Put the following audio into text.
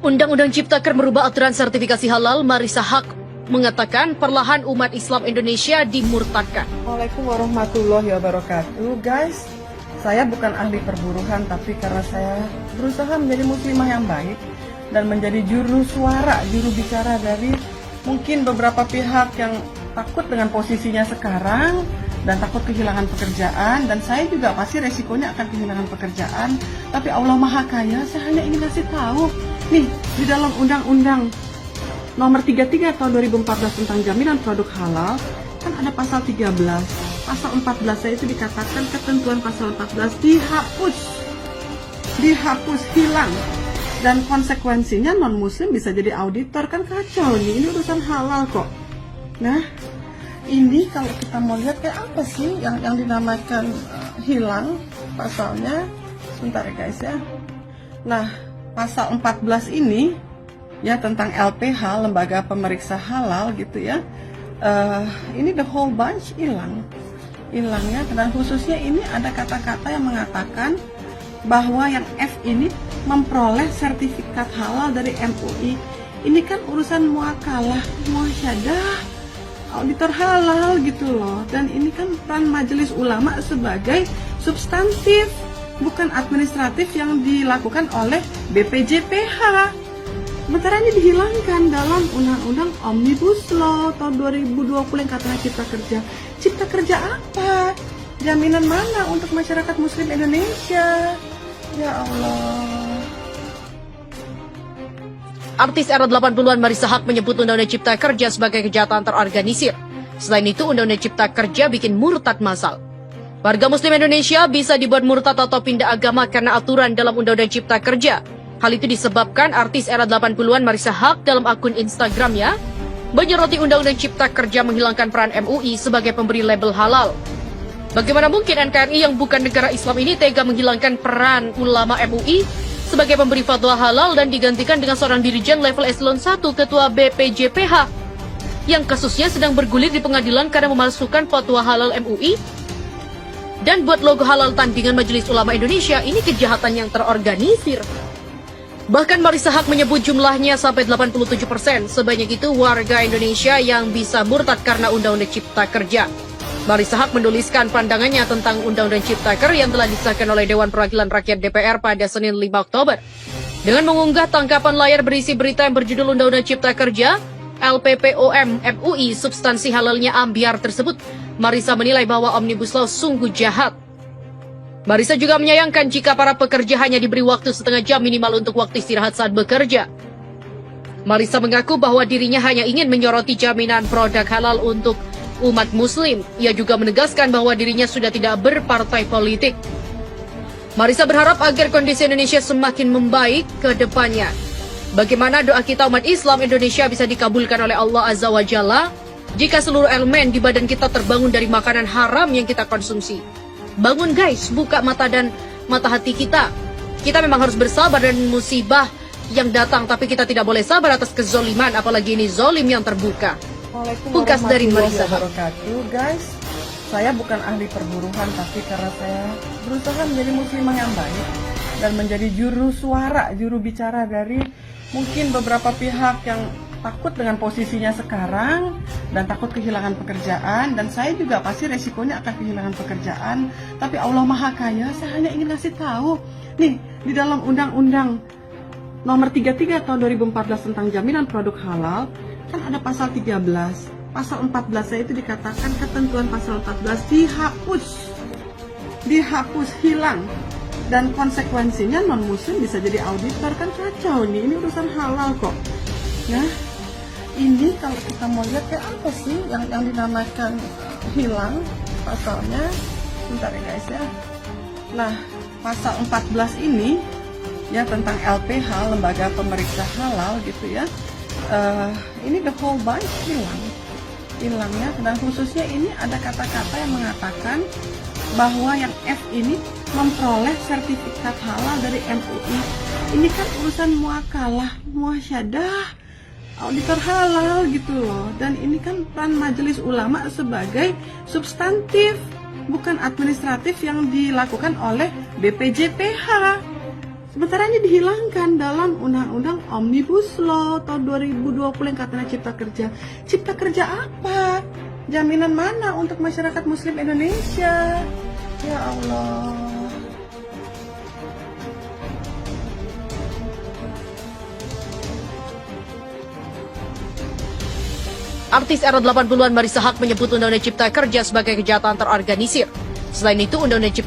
Undang-Undang Ciptaker merubah aturan sertifikasi halal. Marissa Haque mengatakan perlahan umat Islam Indonesia dimurtadkan. Assalamualaikum warahmatullahi wabarakatuh. Guys, saya bukan ahli perburuhan, tapi karena saya berusaha menjadi muslimah yang baik dan menjadi juru suara, juru bicara dari mungkin beberapa pihak yang takut dengan posisinya sekarang dan takut kehilangan pekerjaan, dan saya juga pasti resikonya akan kehilangan pekerjaan. Tapi Allah Maha Kaya, saya hanya ingin kasih tahu nih, di dalam Undang-Undang Nomor 33 tahun 2014 tentang jaminan produk halal kan ada pasal 13. Pasal 14 itu dikatakan ketentuan pasal 14 dihapus, hilang, dan konsekuensinya non muslim bisa jadi auditor. Kan kacau nih, ini urusan halal kok. Nah, ini kalau kita mau lihat kayak apa sih yang dinamakan hilang pasalnya. Sebentar ya guys ya. Nah, pasal 14 ini ya tentang LPH, lembaga pemeriksa halal gitu ya. Ini the whole bunch hilangnya, dan khususnya ini ada kata-kata yang mengatakan bahwa yang F ini memperoleh sertifikat halal dari MUI. Ini kan urusan muakalah, muasyadah, auditor halal gitu loh. Dan ini kan peran majelis ulama sebagai substantif, bukan administratif yang dilakukan oleh BPJPH. Sementara ini dihilangkan dalam Undang-Undang Omnibus Law tahun 2020 yang katanya Cipta Kerja. Cipta Kerja apa? Jaminan mana untuk masyarakat muslim Indonesia? Ya Allah. Artis era 80-an Marissa Haque menyebut Undang-Undang Cipta Kerja sebagai kejahatan terorganisir. Selain itu, Undang-Undang Cipta Kerja bikin murtad massal. Warga muslim Indonesia bisa dibuat murtad atau pindah agama karena aturan dalam Undang-Undang Cipta Kerja. Hal itu disebabkan artis era 80-an Marissa Haque dalam akun Instagramnya menyoroti Undang-Undang Cipta Kerja menghilangkan peran MUI sebagai pemberi label halal. Bagaimana mungkin NKRI yang bukan negara Islam ini tega menghilangkan peran ulama MUI sebagai pemberi fatwa halal dan digantikan dengan seorang dirijen level eselon 1 ketua BPJPH yang kasusnya sedang bergulir di pengadilan karena memalsukan fatwa halal MUI dan buat logo halal tandingan Majelis Ulama Indonesia. Ini kejahatan yang terorganisir. Bahkan Marissa Haque menyebut jumlahnya sampai 87%. Sebanyak itu warga Indonesia yang bisa murtad karena Undang-Undang Cipta Kerja. Marissa Haque menuliskan pandangannya tentang Undang-Undang Ciptaker yang telah disahkan oleh Dewan Perwakilan Rakyat DPR pada Senin 5 Oktober. Dengan mengunggah tangkapan layar berisi berita yang berjudul Undang-Undang Cipta Kerja, LPPOM MUI substansi halalnya ambiar tersebut, Marissa menilai bahwa Omnibus Law sungguh jahat. Marissa juga menyayangkan jika para pekerja hanya diberi waktu setengah jam minimal untuk waktu istirahat saat bekerja. Marissa mengaku bahwa dirinya hanya ingin menyoroti jaminan produk halal untuk umat muslim. Ia juga menegaskan bahwa dirinya sudah tidak berpartai politik. Marissa berharap agar kondisi Indonesia semakin membaik ke depannya. Bagaimana doa kita umat Islam Indonesia bisa dikabulkan oleh Allah Azza wa Jalla jika seluruh elemen di badan kita terbangun dari makanan haram yang kita konsumsi. Bangun guys, buka mata dan mata hati kita. Kita memang harus bersabar dan musibah yang datang, tapi kita tidak boleh sabar atas kezoliman, apalagi ini zolim yang terbuka. Pungkas dari Marissa Haque. Guys, saya bukan ahli perburuhan, tapi karena saya berusaha menjadi muslimah yang baik dan menjadi juru suara, juru bicara dari mungkin beberapa pihak yang takut dengan posisinya sekarang dan takut kehilangan pekerjaan, dan saya juga pasti resikonya akan kehilangan pekerjaan. Tapi Allah Maha Kaya, saya hanya ingin kasih tahu nih, di dalam Undang-Undang Nomor 33 tahun 2014 tentang jaminan produk halal kan ada pasal 13. Pasal 14 itu dikatakan ketentuan pasal 14 dihapus, hilang, dan konsekuensinya non muslim bisa jadi auditor. Kan kacau nih, ini urusan halal kok. Nah, ini kalau kita mau lihat kayak apa sih yang dinamakan hilang pasalnya. Bentar ya guys ya. Nah, pasal 14 ini ya tentang LPH, lembaga pemeriksa halal gitu ya. Ini the whole bunch hilangnya, dan khususnya ini ada kata-kata yang mengatakan bahwa yang F ini memperoleh sertifikat halal dari MUI. Ini kan urusan muakalah, muasyadah, auditor halal gitu loh. Dan ini kan peran majelis ulama sebagai substantif, bukan administratif yang dilakukan oleh BPJPH. Sementara ini dihilangkan dalam Undang-Undang Omnibus Law tahun 2020 yang katanya Cipta Kerja. Cipta Kerja apa? Jaminan mana untuk masyarakat Muslim Indonesia? Ya Allah. Artis era 80-an Marisa Haque menyebut Undang-Undang Cipta Kerja sebagai kejahatan terorganisir. Selain itu, Undang-Undang Cipta